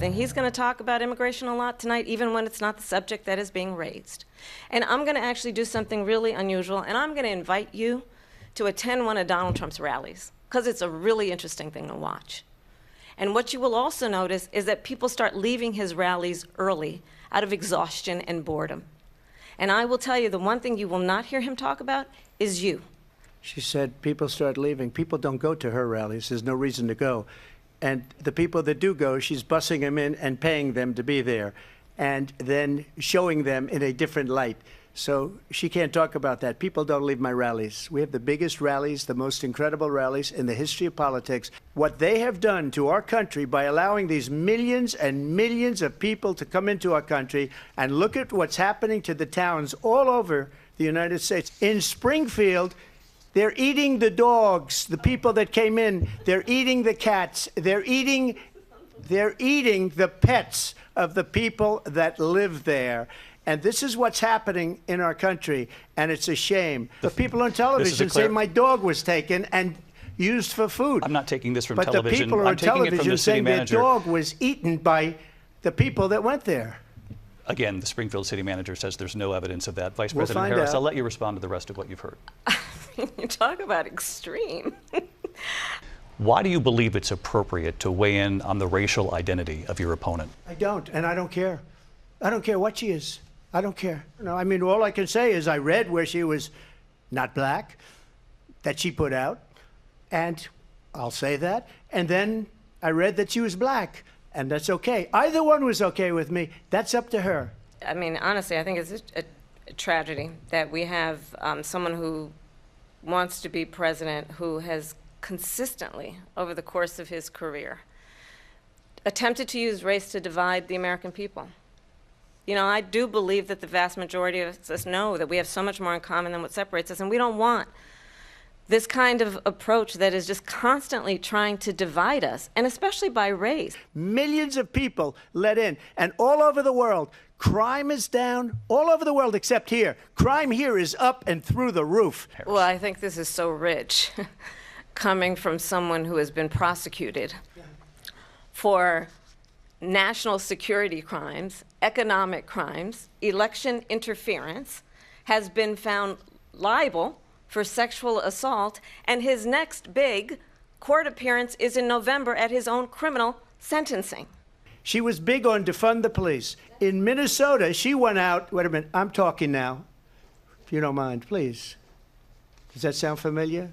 something. He's going to talk about immigration a lot tonight, even when it's not the subject that is being raised. And I'm going to actually do something really unusual, and I'm going to invite you to attend one of Donald Trump's rallies, because it's a really interesting thing to watch. And what you will also notice is that people start leaving his rallies early out of exhaustion and boredom. And I will tell you, the one thing you will not hear him talk about is you. She said people start leaving. People don't go to her rallies. There's no reason to go. And the people that do go, she's bussing them in and paying them to be there, and then showing them in a different light. So she can't talk about that. People don't leave my rallies. We have the biggest rallies, the most incredible rallies in the history of politics. What they have done to our country by allowing these millions and millions of people to come into our country, and look at what's happening to the towns all over the United States. In Springfield, they're eating the dogs, the people that came in. They're eating the cats. They're eating the pets of the people that live there. And this is what's happening in our country, and it's a shame. The people on television say my dog was taken and used for food. I'm not taking this from television. But the people on television saying their dog was eaten by the people that went there. Again, the Springfield city manager says there's no evidence of that. Vice President Harris, I'll let you respond to the rest of what you've heard. You talk about extreme. Why do you believe it's appropriate to weigh in on the racial identity of your opponent? I don't, and I don't care. I don't care what she is. I don't care. No, I mean, all I can say is I read where she was not black, that she put out, and I'll say that. And then I read that she was black, and that's okay. Either one was okay with me. That's up to her. I mean, honestly, I think it's a tragedy that we have someone who wants to be president who has consistently, over the course of his career, attempted to use race to divide the American people. You know, I do believe that the vast majority of us know that we have so much more in common than what separates us, and we don't want this kind of approach that is just constantly trying to divide us, and especially by race. Millions of people let in, and all over the world, crime is down, all over the world except here. Crime here is up and through the roof. Well, I think this is so rich, coming from someone who has been prosecuted for national security crimes, economic crimes, election interference, has been found liable for sexual assault, and his next big court appearance is in November at his own criminal sentencing. She was big on defund the police. In Minnesota, she went out, wait a minute, I'm talking now, if you don't mind, please. Does that sound familiar?